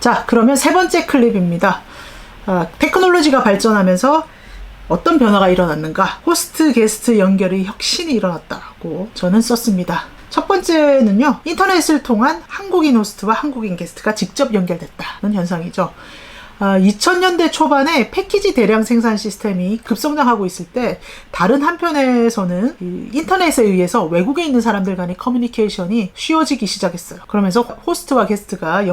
자, 그러면 세 번째 클립입니다. 테크놀로지가 발전하면서 어떤 변화가 일어났는가? 호스트 게스트 연결의 혁신이 일어났다고 저는 썼습니다. 첫 번째는요, 인터넷을 통한 한국인 호스트와 한국인 게스트가 직접 연결됐다는 현상이죠. 2000년대 초반에 패키지 대량 생산 시스템이 급성장하고 있을 때 다른 한편에서는 인터넷에 의해서 외국에 있는 사람들 간의 커뮤니케이션이 쉬워지기 시작했어요. 그러면서 호스트와 게스트가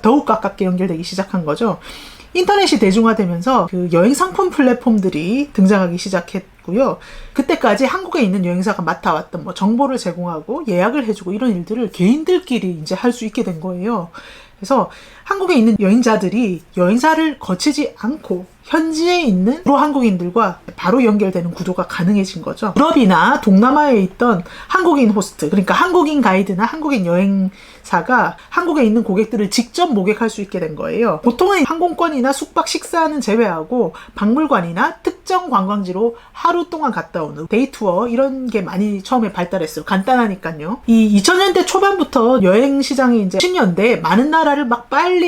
더욱 가깝게 연결되기 시작한 거죠. 인터넷이 대중화되면서 그 여행 상품 플랫폼들이 등장하기 시작했고요. 그때까지 한국에 있는 여행사가 맡아왔던 정보를 제공하고 예약을 해주고 이런 일들을 개인들끼리 이제 할 수 있게 된 거예요. 그래서 한국에 있는 여행자들이 여행사를 거치지 않고 현지에 있는 프로 한국인들과 바로 연결되는 구도가 가능해진 거죠. 유럽이나 동남아에 있던 한국인 호스트, 그러니까 한국인 가이드나 한국인 여행사가 한국에 있는 고객들을 직접 모객할 수 있게 된 거예요. 보통은 항공권이나 숙박 식사는 제외하고 박물관이나 특정 관광지로 하루 동안 갔다 오는 데이 투어 이런 게 많이 처음에 발달했어요. 간단하니까요. 이 2000년대 초반부터 여행 시장이 이제 10년대에 많은 나라를 막 빨리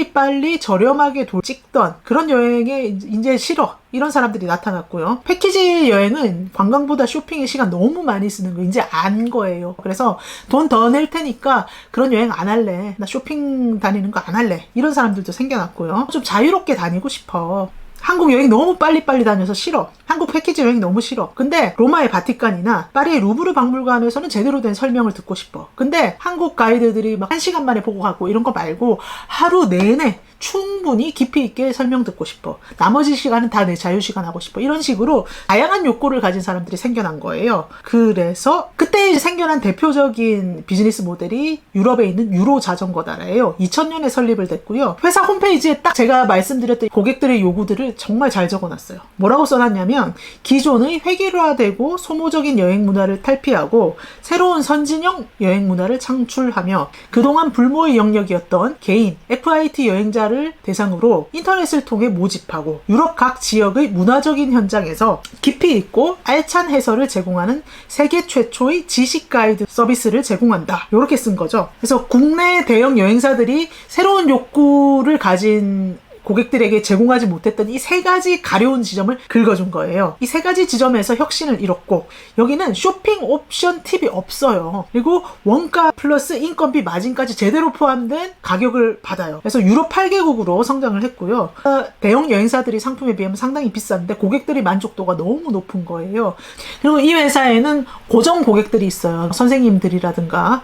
저렴하게 찍던 그런 여행에 이제 싫어 이런 사람들이 나타났고요. 패키지 여행은 관광보다 쇼핑에 시간 너무 많이 쓰는 거 이제 안 거예요. 그래서 돈 더 낼 테니까 그런 여행 안 할래. 나 쇼핑 다니는 거 안 할래. 이런 사람들도 생겨났고요. 좀 자유롭게 다니고 싶어. 한국 여행 너무 빨리 다녀서 싫어. 한국 패키지 여행 너무 싫어. 근데 로마의 바티칸이나 파리의 루브르 박물관에서는 제대로 된 설명을 듣고 싶어. 근데 한국 가이드들이 막 1시간 만에 보고 가고 이런 거 말고 하루 내내 충분히 깊이 있게 설명 듣고 싶어. 나머지 시간은 다 내 자유시간 하고 싶어. 이런 식으로 다양한 욕구를 가진 사람들이 생겨난 거예요. 그래서 그때 생겨난 대표적인 비즈니스 모델이 유럽에 있는 유로 자전거다라예요. 2000년에 설립을 됐고요. 회사 홈페이지에 딱 제가 말씀드렸던 고객들의 요구들을 정말 잘 적어놨어요. 뭐라고 써놨냐면 기존의 획일화되고 소모적인 여행 문화를 탈피하고 새로운 선진형 여행 문화를 창출하며 그동안 불모의 영역이었던 개인, FIT 여행자를 대상으로 인터넷을 통해 모집하고 유럽 각 지역의 문화적인 현장에서 깊이 있고 알찬 해설을 제공하는 세계 최초의 지식 가이드 서비스를 제공한다. 이렇게 쓴 거죠. 그래서 국내 대형 여행사들이 새로운 욕구를 가진 고객들에게 제공하지 못했던 이 세 가지 가려운 지점을 긁어준 거예요. 이 세 가지 지점에서 혁신을 이뤘고 여기는 쇼핑 옵션 팁이 없어요. 그리고 원가 플러스 인건비 마진까지 제대로 포함된 가격을 받아요. 그래서 유럽 8개국으로 성장을 했고요. 대형 여행사들이 상품에 비하면 상당히 비싼데 고객들의 만족도가 너무 높은 거예요. 그리고 이 회사에는 고정 고객들이 있어요. 선생님들이라든가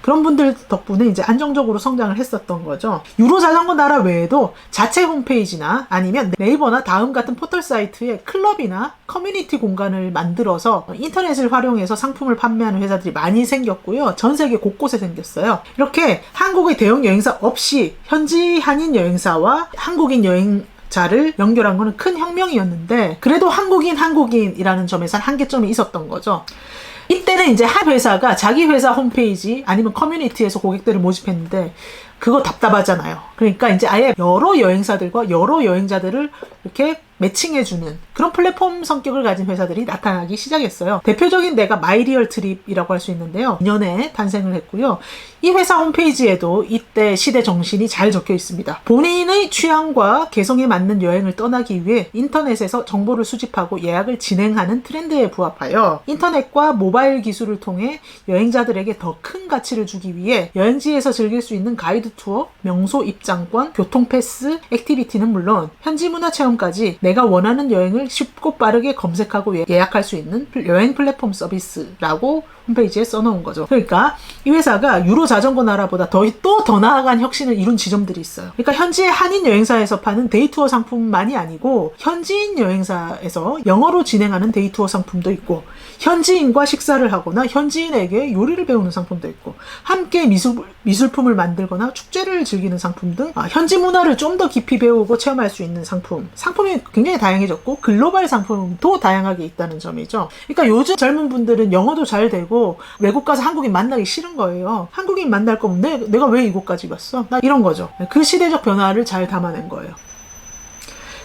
그런 분들 덕분에 이제 안정적으로 성장을 했었던 거죠. 유로 자전거 나라 외에도 자체 홈페이지나 아니면 네이버나 다음 같은 포털 사이트에 클럽이나 커뮤니티 공간을 만들어서 인터넷을 활용해서 상품을 판매하는 회사들이 많이 생겼고요. 전 세계 곳곳에 생겼어요. 이렇게 한국의 대형 여행사 없이 현지 한인 여행사와 한국인 여행자를 연결한 거는 큰 혁명이었는데 그래도 한국인이라는 점에서 한계점이 있었던 거죠. 이때는 이제 한 회사가 자기 회사 홈페이지 아니면 커뮤니티에서 고객들을 모집했는데 그거 답답하잖아요. 그러니까 이제 아예 여러 여행사들과 여러 여행자들을 이렇게 매칭해주는 그런 플랫폼 성격을 가진 회사들이 나타나기 시작했어요. 대표적인 데가 마이리얼트립이라고 할 수 있는데요. 2년에 탄생을 했고요. 이 회사 홈페이지에도 이때 시대 정신이 잘 적혀 있습니다. 본인의 취향과 개성에 맞는 여행을 떠나기 위해 인터넷에서 정보를 수집하고 예약을 진행하는 트렌드에 부합하여 인터넷과 모바일 기술을 통해 여행자들에게 더 큰 가치를 주기 위해 여행지에서 즐길 수 있는 가이드 투어, 명소 입장권, 교통 패스, 액티비티는 물론 현지 문화 체험까지 내가 원하는 여행을 쉽고 빠르게 검색하고 예약할 수 있는 여행 플랫폼 서비스라고 홈페이지에 써놓은 거죠. 그러니까 이 회사가 유로 자전거 나라보다 또 더 나아간 혁신을 이룬 지점들이 있어요. 그러니까 현지의 한인 여행사에서 파는 데이투어 상품만이 아니고 현지인 여행사에서 영어로 진행하는 데이투어 상품도 있고 현지인과 식사를 하거나 현지인에게 요리를 배우는 상품도 있고 함께 미술품을 만들거나 축제를 즐기는 상품 등 현지 문화를 좀 더 깊이 배우고 체험할 수 있는 상품이 굉장히 다양해졌고 글로벌 상품도 다양하게 있다는 점이죠. 그러니까 요즘 젊은 분들은 영어도 잘 되고 외국 가서 한국인 만나기 싫은 거예요. 한국인 만날 거면 내가 왜 이곳까지 갔어? 나 이런 거죠. 그 시대적 변화를 잘 담아낸 거예요.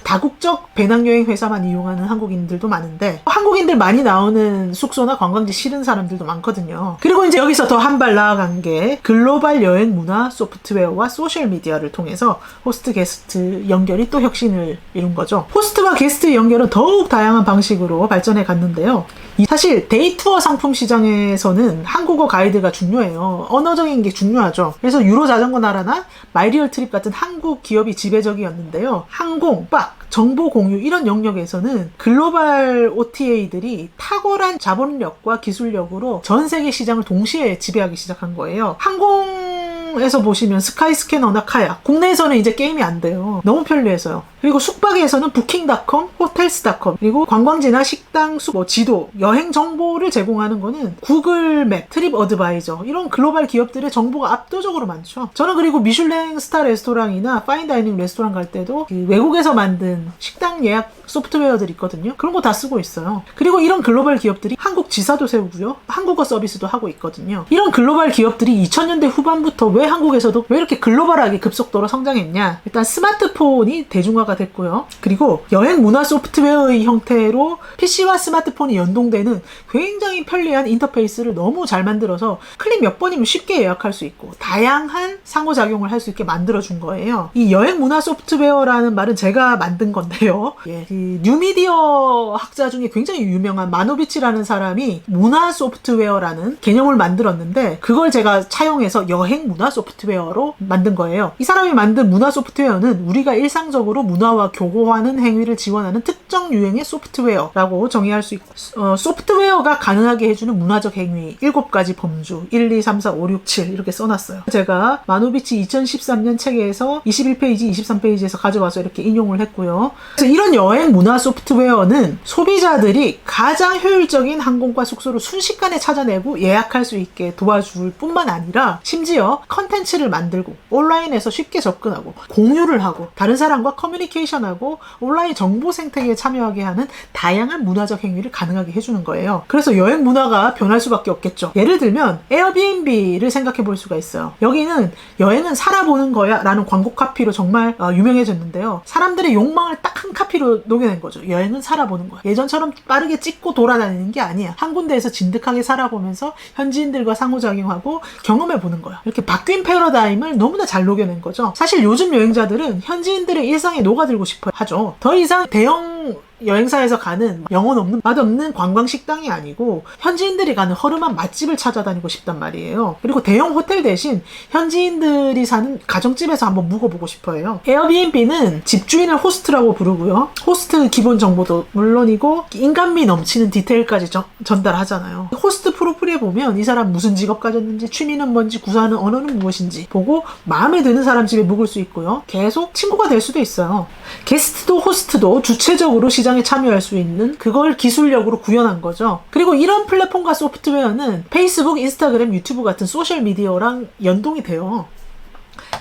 다국적 배낭여행 회사만 이용하는 한국인들도 많은데 한국인들 많이 나오는 숙소나 관광지 싫은 사람들도 많거든요. 그리고 이제 여기서 더 한 발 나아간 게 글로벌 여행 문화 소프트웨어와 소셜미디어를 통해서 호스트 게스트 연결이 또 혁신을 이룬 거죠. 호스트와 게스트 연결은 더욱 다양한 방식으로 발전해 갔는데요. 사실 데이투어 상품 시장에서는 한국어 가이드가 중요해요. 언어적인 게 중요하죠. 그래서 유로 자전거 나라나 마이리얼 트립 같은 한국 기업이 지배적이었는데요. 항공, 숙박, 정보 공유 이런 영역에서는 글로벌 OTA들이 탁월한 자본력과 기술력으로 전 세계 시장을 동시에 지배하기 시작한 거예요. 항공에서 보시면 스카이스캐너나 카약, 국내에서는 이제 게임이 안 돼요. 너무 편리해서요. 그리고 숙박에서는 부킹닷컴, 호텔스닷컴, 그리고 관광지나 식당, 지도, 여행 정보를 제공하는 거는 구글맵, 트립 어드바이저 이런 글로벌 기업들의 정보가 압도적으로 많죠. 저는 그리고 미슐랭 스타 레스토랑이나 파인다이닝 레스토랑 갈 때도 그 외국에서 만든 식당 예약 소프트웨어들 있거든요. 그런 거 다 쓰고 있어요. 그리고 이런 글로벌 기업들이 한국 지사도 세우고요. 한국어 서비스도 하고 있거든요. 이런 글로벌 기업들이 2000년대 후반부터 왜 한국에서도 왜 이렇게 글로벌하게 급속도로 성장했냐? 일단 스마트폰이 대중화가 됐고요. 그리고 여행 문화 소프트웨어의 형태로 PC와 스마트폰이 연동되는 굉장히 편리한 인터페이스를 너무 잘 만들어서 클릭 몇 번이면 쉽게 예약할 수 있고 다양한 상호작용을 할 수 있게 만들어준 거예요. 이 여행 문화 소프트웨어라는 말은 제가 만든 건데요. 그 뉴미디어 학자 중에 굉장히 유명한 마노비치라는 사람이 문화 소프트웨어라는 개념을 만들었는데 그걸 제가 차용해서 여행 문화 소프트웨어로 만든 거예요. 이 사람이 만든 문화 소프트웨어는 우리가 일상적으로 문화와 교호하는 행위를 지원하는 특정 유형의 소프트웨어라고 정의할 수 있고 소프트웨어가 가능하게 해주는 문화적 행위 7가지 범주 1, 2, 3, 4, 5, 6, 7 이렇게 써놨어요. 제가 마노비치 2013년 책에서 21페이지, 23페이지에서 가져와서 이렇게 인용을 했고요. 그래서 이런 여행 문화 소프트웨어는 소비자들이 가장 효율적인 항공과 숙소를 순식간에 찾아내고 예약할 수 있게 도와줄 뿐만 아니라 심지어 컨텐츠를 만들고 온라인에서 쉽게 접근하고 공유를 하고 다른 사람과 커뮤니케이션하고 온라인 정보 생태계에 참여하게 하는 다양한 문화적 행위를 가능하게 해주는 거예요. 그래서 여행 문화가 변할 수밖에 없겠죠. 예를 들면 에어비앤비를 생각해 볼 수가 있어요. 여기는 여행은 살아보는 거야 라는 광고 카피로 정말 유명해졌는데요. 사람들의 욕망을 딱 한 카피로 녹여낸 거죠. 여행은 살아보는 거야. 예전처럼 빠르게 찍고 돌아다니는 게 아니야. 한 군데에서 진득하게 살아보면서 현지인들과 상호작용하고 경험해보는 거야. 이렇게 바뀐 패러다임을 너무나 잘 녹여낸 거죠. 사실 요즘 여행자들은 현지인들의 일상에 녹아들고 싶어 하죠. 더 이상 대형 여행사에서 가는 영혼 없는 맛없는 관광 식당이 아니고 현지인들이 가는 허름한 맛집을 찾아다니고 싶단 말이에요. 그리고 대형 호텔 대신 현지인들이 사는 가정집에서 한번 묵어보고 싶어요. 에어비앤비는 집주인을 호스트라고 부르고요. 호스트 기본 정보도 물론이고 인간미 넘치는 디테일까지 전달하잖아요. 호스트 프로필에 보면 이 사람 무슨 직업 가졌는지, 취미는 뭔지, 구사하는 언어는 무엇인지 보고 마음에 드는 사람 집에 묵을 수 있고요. 계속 친구가 될 수도 있어요. 게스트도 호스트도 주체적으로 시장에 참여할 수 있는 그걸 기술력으로 구현한 거죠. 그리고 이런 플랫폼과 소프트웨어는 페이스북, 인스타그램, 유튜브 같은 소셜미디어랑 연동이 돼요.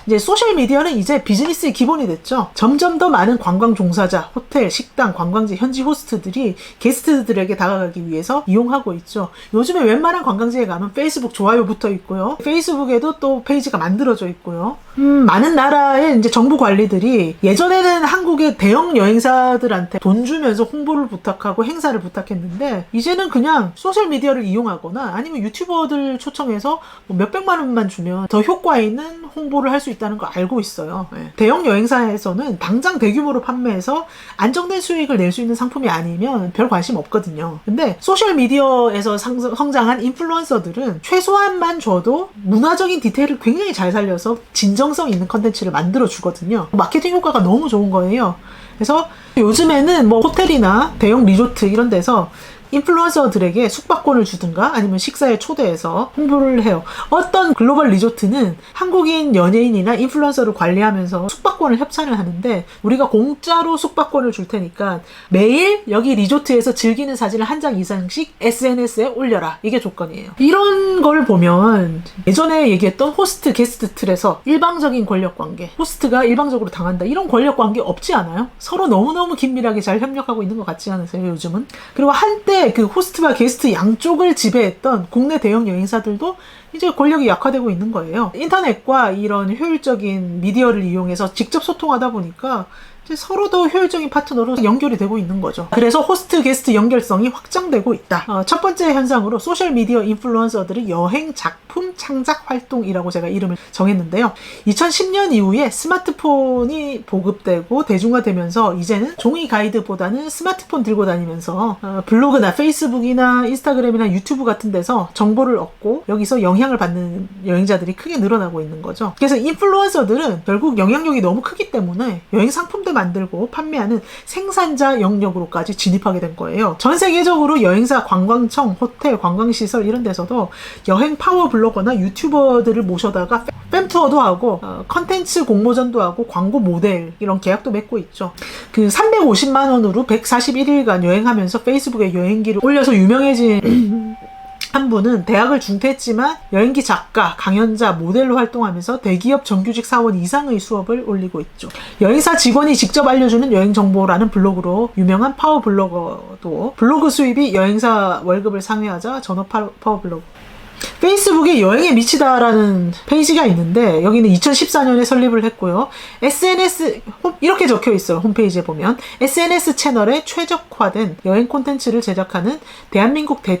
이제 소셜미디어는 이제 비즈니스의 기본이 됐죠. 점점 더 많은 관광 종사자, 호텔, 식당, 관광지, 현지 호스트들이 게스트들에게 다가가기 위해서 이용하고 있죠. 요즘에 웬만한 관광지에 가면 페이스북 좋아요 붙어 있고요. 페이스북에도 또 페이지가 만들어져 있고요. 많은 나라의 이제 정부 관리들이 예전에는 한국의 대형 여행사들한테 돈 주면서 홍보를 부탁하고 행사를 부탁했는데 이제는 그냥 소셜미디어를 이용하거나 아니면 유튜버들 초청해서 뭐 몇백만 원만 주면 더 효과 있는 홍보를 할 수 있다는 걸 알고 있어요. 네. 대형 여행사에서는 당장 대규모로 판매해서 안정된 수익을 낼 수 있는 상품이 아니면 별 관심 없거든요. 근데 소셜미디어에서 성장한 인플루언서들은 최소한만 줘도 문화적인 디테일을 굉장히 잘 살려서 진정성 있는 컨텐츠를 만들어 주거든요. 마케팅 효과가 너무 좋은 거예요. 그래서 요즘에는 뭐 호텔이나 대형 리조트 이런 데서 인플루언서들에게 숙박권을 주든가 아니면 식사에 초대해서 홍보를 해요. 어떤 글로벌 리조트는 한국인 연예인이나 인플루언서를 관리하면서 숙박권을 협찬을 하는데 우리가 공짜로 숙박권을 줄 테니까 매일 여기 리조트에서 즐기는 사진을 한 장 이상씩 SNS에 올려라. 이게 조건이에요. 이런 걸 보면 예전에 얘기했던 호스트 게스트 틀에서 일방적인 권력관계, 호스트가 일방적으로 당한다. 이런 권력관계 없지 않아요? 서로 너무너무 긴밀하게 잘 협력하고 있는 것 같지 않으세요? 요즘은? 그리고 한때 그 호스트와 게스트 양쪽을 지배했던 국내 대형 여행사들도 이제 권력이 약화되고 있는 거예요. 인터넷과 이런 효율적인 미디어를 이용해서 직접 소통하다 보니까 서로 더 효율적인 파트너로 연결이 되고 있는 거죠. 그래서 호스트 게스트 연결성이 확장되고 있다. 첫 번째 현상으로 소셜미디어 인플루언서들의 여행 작품 창작 활동이라고 제가 이름을 정했는데요. 2010년 이후에 스마트폰이 보급되고 대중화되면서 이제는 종이 가이드보다는 스마트폰 들고 다니면서 블로그나 페이스북이나 인스타그램이나 유튜브 같은 데서 정보를 얻고 여기서 영향을 받는 여행자들이 크게 늘어나고 있는 거죠. 그래서 인플루언서들은 결국 영향력이 너무 크기 때문에 여행 상품들 만들고 판매하는 생산자 영역으로까지 진입하게 된 거예요. 전 세계적으로 여행사, 관광청, 호텔, 관광시설 이런 데서도 여행 파워 블로거나 유튜버들을 모셔다가 팸투어도 하고 컨텐츠 공모전도 하고 광고 모델 이런 계약도 맺고 있죠. 그 350만 원으로 141일간 여행하면서 페이스북에 여행기를 올려서 유명해진 한 분은 대학을 중퇴했지만 여행기 작가, 강연자, 모델로 활동하면서 대기업 정규직 사원 이상의 수업을 올리고 있죠. 여행사 직원이 직접 알려주는 여행 정보라는 블로그로 유명한 파워 블로거도 블로그 수입이 여행사 월급을 상회하자 전업 파워 블로거. 페이스북에 여행에 미치다라는 페이지가 있는데 여기는 2014년에 설립을 했고요. SNS 이렇게 적혀 있어요. 홈페이지에 보면 SNS 채널에 최적화된 여행 콘텐츠를 제작하는 대한민국 대표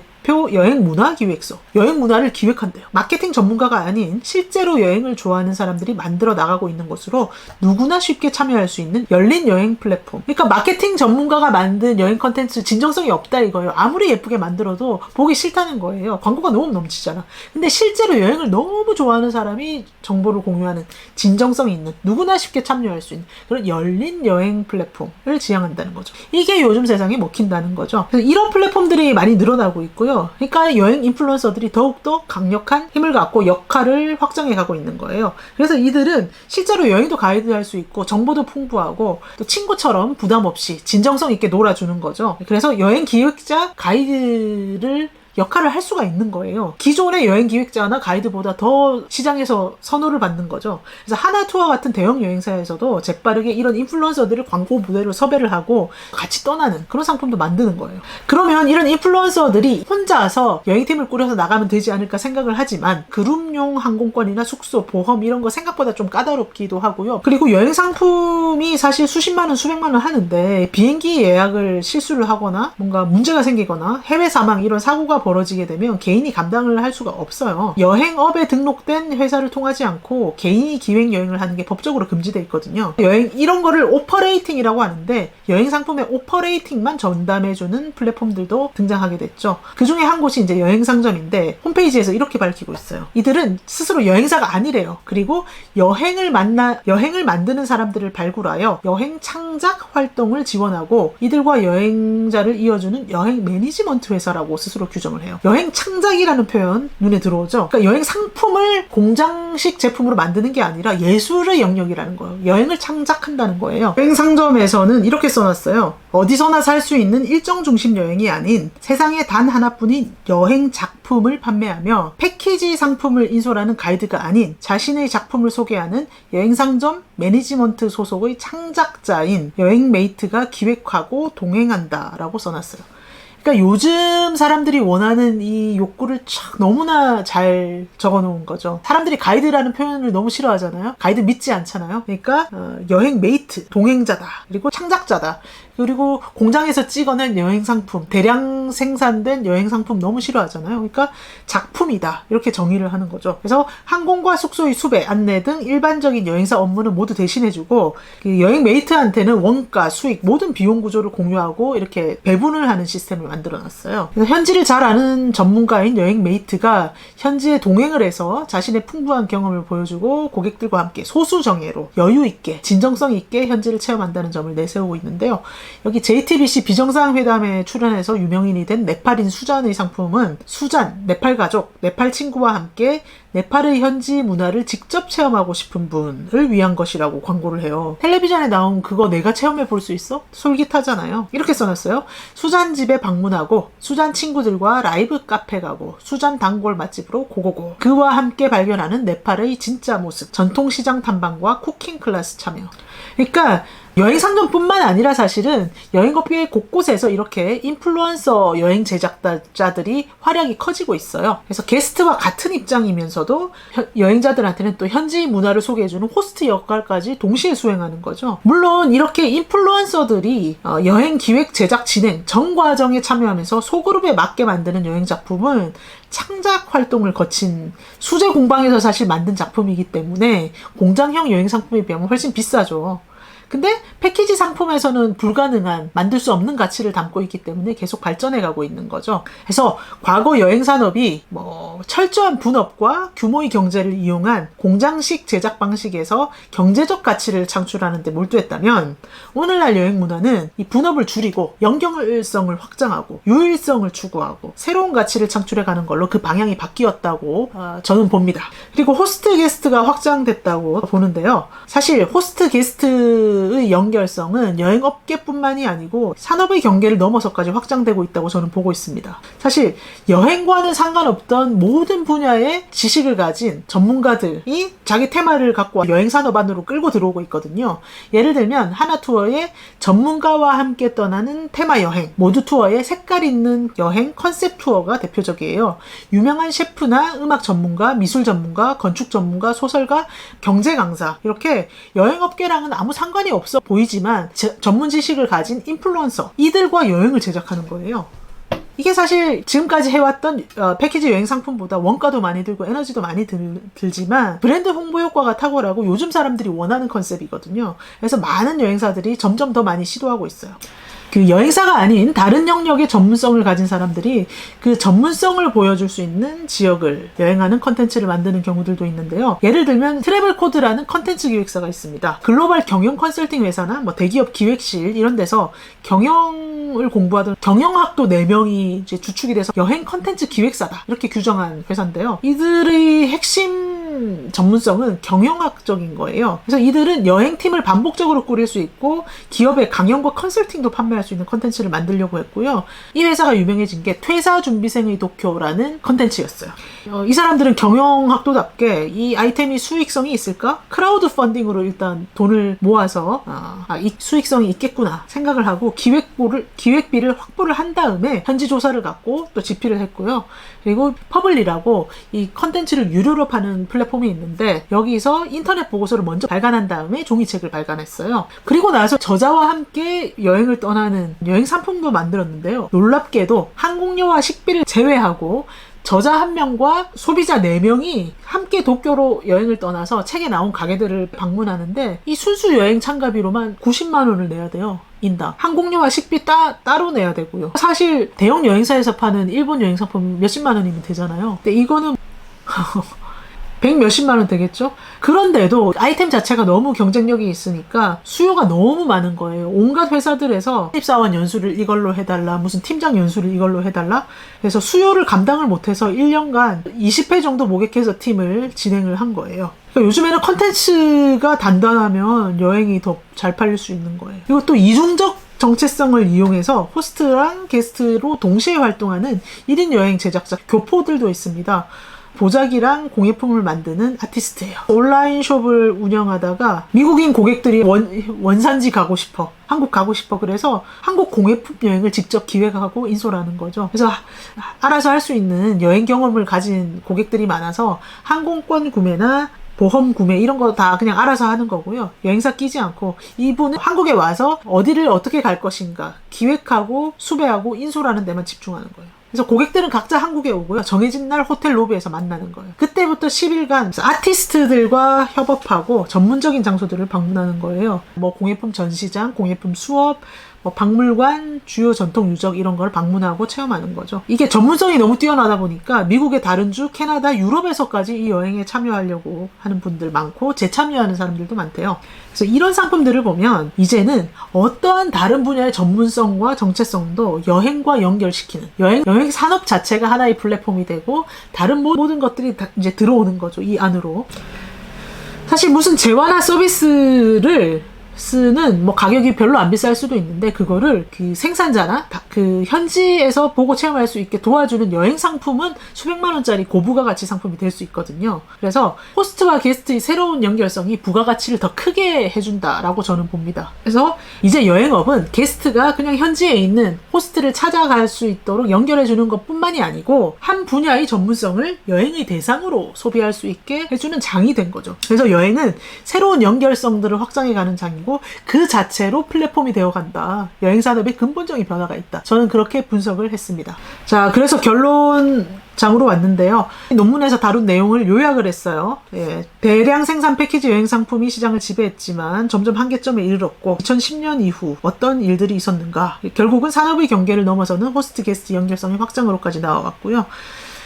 여행 문화 기획서. 여행 문화를 기획한대요. 마케팅 전문가가 아닌 실제로 여행을 좋아하는 사람들이 만들어 나가고 있는 것으로 누구나 쉽게 참여할 수 있는 열린 여행 플랫폼. 그러니까 마케팅 전문가가 만든 여행 콘텐츠 진정성이 없다 이거예요. 아무리 예쁘게 만들어도 보기 싫다는 거예요. 광고가 너무 넘치잖아. 근데 실제로 여행을 너무 좋아하는 사람이 정보를 공유하는 진정성이 있는 누구나 쉽게 참여할 수 있는 그런 열린 여행 플랫폼을 지향한다는 거죠. 이게 요즘 세상에 먹힌다는 거죠. 그래서 이런 플랫폼들이 많이 늘어나고 있고요. 그러니까 여행 인플루언서들이 더욱더 강력한 힘을 갖고 역할을 확장해 가고 있는 거예요. 그래서 이들은 실제로 여행도 가이드할 수 있고 정보도 풍부하고 또 친구처럼 부담 없이 진정성 있게 놀아주는 거죠. 그래서 여행 기획자 가이드를 역할을 할 수가 있는 거예요. 기존의 여행 기획자나 가이드보다 더 시장에서 선호를 받는 거죠. 그래서 하나투어 같은 대형 여행사에서도 재빠르게 이런 인플루언서들을 광고 무대로 섭외를 하고 같이 떠나는 그런 상품도 만드는 거예요. 그러면 이런 인플루언서들이 혼자서 여행팀을 꾸려서 나가면 되지 않을까 생각을 하지만 그룹용 항공권이나 숙소, 보험 이런 거 생각보다 좀 까다롭기도 하고요. 그리고 여행 상품이 사실 수십만 원, 수백만 원 하는데 비행기 예약을 실수를 하거나 뭔가 문제가 생기거나 해외 사망 이런 사고가 벌어지게 되면 개인이 감당을 할 수가 없어요. 여행업에 등록된 회사를 통하지 않고 개인이 기획 여행을 하는 게 법적으로 금지되어 있거든요. 여행 이런 거를 오퍼레이팅이라고 하는데 여행 상품의 오퍼레이팅만 전담해주는 플랫폼들도 등장하게 됐죠. 그 중에 한 곳이 이제 여행 상점인데 홈페이지에서 이렇게 밝히고 있어요. 이들은 스스로 여행사가 아니래요. 그리고 여행을 만드는 사람들을 발굴하여 여행 창작 활동을 지원하고 이들과 여행자를 이어주는 여행 매니지먼트 회사라고 스스로 규정을 해요. 여행 창작이라는 표현 눈에 들어오죠. 그러니까 여행 상품을 공장식 제품으로 만드는 게 아니라 예술의 영역이라는 거예요. 여행을 창작한다는 거예요. 여행 상점에서는 이렇게 써놨어요. 어디서나 살 수 있는 일정 중심 여행이 아닌 세상에 단 하나뿐인 여행 작품을 판매하며 패키지 상품을 인솔하는 가이드가 아닌 자신의 작품을 소개하는 여행 상점 매니지먼트 소속의 창작자인 여행메이트가 기획하고 동행한다라고 써놨어요. 그러니까 요즘 사람들이 원하는 이 욕구를 너무나 잘 적어놓은 거죠. 사람들이 가이드라는 표현을 너무 싫어하잖아요. 가이드 믿지 않잖아요. 그러니까 여행 메이트, 동행자다. 그리고 창작자다. 그리고 공장에서 찍어낸 여행 상품, 대량 생산된 여행 상품 너무 싫어하잖아요. 그러니까 작품이다. 이렇게 정의를 하는 거죠. 그래서 항공과 숙소의 수배, 안내 등 일반적인 여행사 업무는 모두 대신해주고 그 여행 메이트한테는 원가, 수익, 모든 비용 구조를 공유하고 이렇게 배분을 하는 시스템을 만들어놨어요. 그래서 현지를 잘 아는 전문가인 여행 메이트가 현지에 동행을 해서 자신의 풍부한 경험을 보여주고 고객들과 함께 소수정예로 여유 있게, 진정성 있게 현지를 체험한다는 점을 내세우고 있는데요. 여기 JTBC 비정상회담에 출연해서 유명인이 된 네팔인 수잔의 상품은 수잔, 네팔 가족, 네팔 친구와 함께 네팔의 현지 문화를 직접 체험하고 싶은 분을 위한 것이라고 광고를 해요. 텔레비전에 나온 그거 내가 체험해 볼 수 있어? 솔깃하잖아요. 이렇게 써놨어요. 수잔 집에 방문하고 수잔 친구들과 라이브 카페 가고 수잔 단골 맛집으로 고고고 그와 함께 발견하는 네팔의 진짜 모습, 전통시장 탐방과 쿠킹 클래스 참여. 그러니까 여행 상점뿐만 아니라 사실은 여행업계 곳곳에서 이렇게 인플루언서 여행 제작자들이 활약이 커지고 있어요. 그래서 게스트와 같은 입장이면서도 여행자들한테는 또 현지 문화를 소개해주는 호스트 역할까지 동시에 수행하는 거죠. 물론 이렇게 인플루언서들이 여행 기획, 제작, 진행 전 과정에 참여하면서 소그룹에 맞게 만드는 여행 작품은 창작 활동을 거친 수제 공방에서 사실 만든 작품이기 때문에 공장형 여행 상품에 비하면 훨씬 비싸죠. 근데 패키지 상품에서는 불가능한, 만들 수 없는 가치를 담고 있기 때문에 계속 발전해 가고 있는 거죠. 그래서 과거 여행 산업이 철저한 분업과 규모의 경제를 이용한 공장식 제작 방식에서 경제적 가치를 창출하는 데 몰두했다면 오늘날 여행 문화는 이 분업을 줄이고 연결성을 확장하고 유일성을 추구하고 새로운 가치를 창출해 가는 걸로 그 방향이 바뀌었다고 저는 봅니다. 그리고 호스트 게스트가 확장됐다고 보는데요. 사실 호스트 게스트 의 연결성은 여행업계뿐만이 아니고 산업의 경계를 넘어서까지 확장되고 있다고 저는 보고 있습니다. 사실 여행과는 상관없던 모든 분야의 지식을 가진 전문가들이 자기 테마를 갖고 여행 산업 안으로 끌고 들어오고 있거든요. 예를 들면 하나투어의 전문가와 함께 떠나는 테마 여행, 모두투어의 색깔 있는 여행 컨셉 투어가 대표적이에요. 유명한 셰프나 음악 전문가, 미술 전문가, 건축 전문가, 소설가, 경제 강사, 이렇게 여행업계랑은 아무 상관이 없어 보이지만 전문 지식을 가진 인플루언서, 이들과 여행을 제작하는 거예요. 이게 사실 지금까지 해왔던 패키지 여행 상품보다 원가도 많이 들고 에너지도 많이 들지만 브랜드 홍보 효과가 탁월하고 요즘 사람들이 원하는 컨셉이거든요. 그래서 많은 여행사들이 점점 더 많이 시도하고 있어요. 그 여행사가 아닌 다른 영역의 전문성을 가진 사람들이 그 전문성을 보여줄 수 있는 지역을 여행하는 컨텐츠를 만드는 경우들도 있는데요. 예를 들면 트래블코드라는 컨텐츠 기획사가 있습니다. 글로벌 경영 컨설팅 회사나 대기업 기획실 이런 데서 경영을 공부하던 경영학도 4명이 이제 주축이 돼서 여행 컨텐츠 기획사다 이렇게 규정한 회사인데요. 이들의 핵심 전문성은 경영학적인 거예요. 그래서 이들은 여행팀을 반복적으로 꾸릴 수 있고 기업의 강연과 컨설팅도 판매할 수 있는 컨텐츠를 만들려고 했고요. 이 회사가 유명해진 게 퇴사 준비생의 도쿄라는 컨텐츠였어요. 이 사람들은 경영학도답게 이 아이템이 수익성이 있을까? 크라우드 펀딩으로 일단 돈을 모아서 이 수익성이 있겠구나 생각을 하고 기획비를 확보를 한 다음에 현지 조사를 갖고 또 집필을 했고요. 그리고 퍼블리라고 이 컨텐츠를 유료로 파는 플랫폼이 있는데 여기서 인터넷 보고서를 먼저 발간한 다음에 종이책을 발간했어요. 그리고 나서 저자와 함께 여행을 떠나는 여행 상품도 만들었는데요. 놀랍게도 항공료와 식비를 제외하고 저자 1명과 소비자 4명이 함께 도쿄로 여행을 떠나서 책에 나온 가게들을 방문하는데 이 순수 여행 참가비로만 90만 원을 내야 돼요. 인당. 항공료와 식비 따로 내야 되고요. 사실 대형 여행사에서 파는 일본 여행 상품 몇십만 원이면 되잖아요. 근데 이거는 100 몇십만 원 되겠죠? 그런데도 아이템 자체가 너무 경쟁력이 있으니까 수요가 너무 많은 거예요. 온갖 회사들에서 신입사원 연수를 이걸로 해달라, 무슨 팀장 연수를 이걸로 해달라. 그래서 수요를 감당을 못해서 1년간 20회 정도 모객해서 팀을 진행을 한 거예요. 그러니까 요즘에는 컨텐츠가 단단하면 여행이 더 잘 팔릴 수 있는 거예요. 그리고 또 이중적 정체성을 이용해서 호스트랑 게스트로 동시에 활동하는 1인 여행 제작자 교포들도 있습니다. 보자기랑 공예품을 만드는 아티스트예요. 온라인 숍을 운영하다가 미국인 고객들이 원산지 가고 싶어, 한국 가고 싶어, 그래서 한국 공예품 여행을 직접 기획하고 인솔하는 거죠. 그래서 알아서 할 수 있는 여행 경험을 가진 고객들이 많아서 항공권 구매나 보험 구매 이런 거 다 그냥 알아서 하는 거고요. 여행사 끼지 않고 이분은 한국에 와서 어디를 어떻게 갈 것인가 기획하고 수배하고 인솔하는 데만 집중하는 거예요. 그래서 고객들은 각자 한국에 오고요. 정해진 날 호텔 로비에서 만나는 거예요. 그때부터 10일간 아티스트들과 협업하고 전문적인 장소들을 방문하는 거예요. 공예품 전시장, 공예품 수업, 박물관, 주요 전통 유적 이런 걸 방문하고 체험하는 거죠. 이게 전문성이 너무 뛰어나다 보니까 미국의 다른 주, 캐나다, 유럽에서까지 이 여행에 참여하려고 하는 분들 많고 재참여하는 사람들도 많대요. 그래서 이런 상품들을 보면 이제는 어떠한 다른 분야의 전문성과 정체성도 여행과 연결시키는 여행 산업 자체가 하나의 플랫폼이 되고 다른 모든 것들이 다 이제 들어오는 거죠. 이 안으로. 사실 무슨 재화나 서비스를 스는 뭐 가격이 별로 안 비쌀 수도 있는데 그거를 그 생산자나 그 현지에서 보고 체험할 수 있게 도와주는 여행 상품은 수백만 원짜리 고부가 가치 상품이 될 수 있거든요. 그래서 호스트와 게스트의 새로운 연결성이 부가가치를 더 크게 해준다라고 저는 봅니다. 그래서 이제 여행업은 게스트가 그냥 현지에 있는 호스트를 찾아갈 수 있도록 연결해주는 것뿐만이 아니고 한 분야의 전문성을 여행의 대상으로 소비할 수 있게 해주는 장이 된 거죠. 그래서 여행은 새로운 연결성들을 확장해가는 장이고 그 자체로 플랫폼이 되어간다. 여행산업의 근본적인 변화가 있다. 저는 그렇게 분석을 했습니다. 자, 그래서 결론장으로 왔는데요. 논문에서 다룬 내용을 요약을 했어요. 예, 대량 생산 패키지 여행 상품이 시장을 지배했지만 점점 한계점에 이르렀고 2010년 이후 어떤 일들이 있었는가. 결국은 산업의 경계를 넘어서는 호스트 게스트 연결성의 확장으로까지 나와갔고요.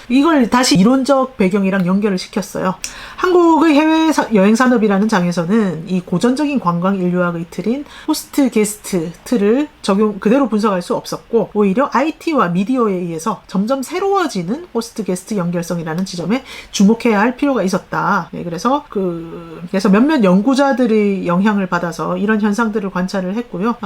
이걸 다시 이론적 배경이랑 연결을 시켰어요. 한국의 해외 여행 산업이라는 장에서는 이 고전적인 관광 인류학의 틀인 호스트 게스트 틀을 그대로 분석할 수 없었고 오히려 IT와 미디어에 의해서 점점 새로워지는 호스트 게스트 연결성이라는 지점에 주목해야 할 필요가 있었다. 네, 그래서 몇몇 연구자들의 영향을 받아서 이런 현상들을 관찰을 했고요.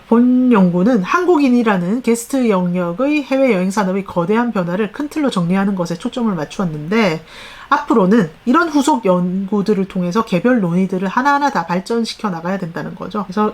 본 연구는 한국인이라는 게스트 영역의 해외 여행 산업의 거대한 변화를 큰 틀로 정리하는 것에 초점을 맞추었는데 앞으로는 이런 후속 연구들을 통해서 개별 논의들을 하나하나 다 발전시켜 나가야 된다는 거죠. 그래서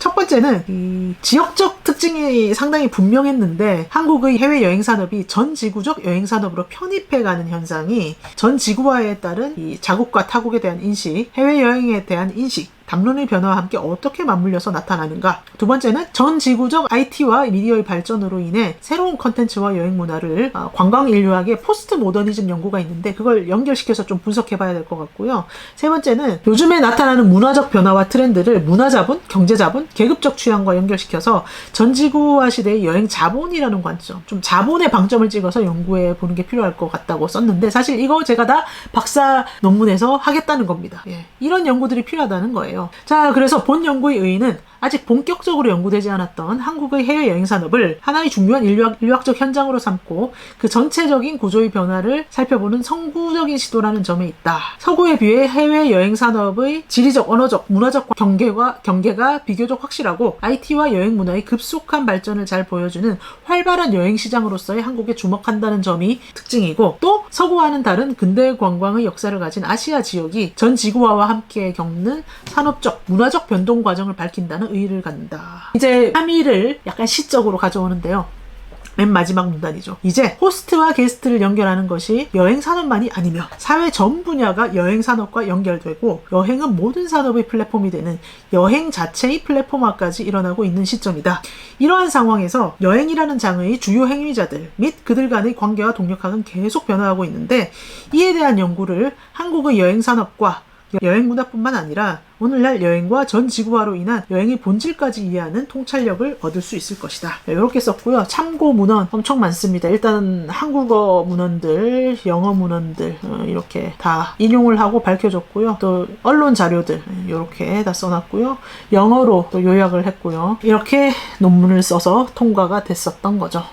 첫 번째는 이 지역적 특징이 상당히 분명했는데 한국의 해외 여행 산업이 전 지구적 여행 산업으로 편입해가는 현상이 전 지구화에 따른 이 자국과 타국에 대한 인식, 해외 여행에 대한 인식, 담론의 변화와 함께 어떻게 맞물려서 나타나는가. 두 번째는 전 지구적 IT와 미디어의 발전으로 인해 새로운 컨텐츠와 여행 문화를 관광 인류학의 포스트 모더니즘 연구가 있는데 그걸 연결시켜서 좀 분석해봐야 될 것 같고요. 세 번째는 요즘에 나타나는 문화적 변화와 트렌드를 문화자본, 경제자본, 계급적 취향과 연결시켜서 전 지구화 시대의 여행 자본이라는 관점, 좀 자본의 방점을 찍어서 연구해 보는 게 필요할 것 같다고 썼는데 사실 이거 제가 다 박사 논문에서 하겠다는 겁니다. 예, 이런 연구들이 필요하다는 거예요. 자, 그래서 본 연구의 의의는 아직 본격적으로 연구되지 않았던 한국의 해외 여행 산업을 하나의 중요한 인류학적 현장으로 삼고 그 전체적인 구조의 변화를 살펴보는 선구적인 시도라는 점에 있다. 서구에 비해 해외 여행 산업의 지리적, 언어적, 문화적 경계가 비교적 확실하고 IT와 여행 문화의 급속한 발전을 잘 보여주는 활발한 여행 시장으로서의 한국에 주목한다는 점이 특징이고 또 서구와는 다른 근대 관광의 역사를 가진 아시아 지역이 전 지구화와 함께 겪는 산업적, 문화적 변동 과정을 밝힌다는 의의를 갖는다. 이제 3위를 약간 시적으로 가져오는데요. 맨 마지막 문단이죠. 이제 호스트와 게스트를 연결하는 것이 여행 산업만이 아니며 사회 전 분야가 여행 산업과 연결되고 여행은 모든 산업의 플랫폼이 되는 여행 자체의 플랫폼화까지 일어나고 있는 시점이다. 이러한 상황에서 여행이라는 장의 주요 행위자들 및 그들 간의 관계와 동력학은 계속 변화하고 있는데 이에 대한 연구를 한국의 여행 산업과 여행 문화뿐만 아니라 오늘날 여행과 전 지구화로 인한 여행의 본질까지 이해하는 통찰력을 얻을 수 있을 것이다. 이렇게 썼고요. 참고 문헌 엄청 많습니다. 일단 한국어 문헌들, 영어 문헌들 이렇게 다 인용을 하고 밝혀줬고요. 또 언론 자료들 이렇게 다 써놨고요. 영어로 또 요약을 했고요. 이렇게 논문을 써서 통과가 됐었던 거죠.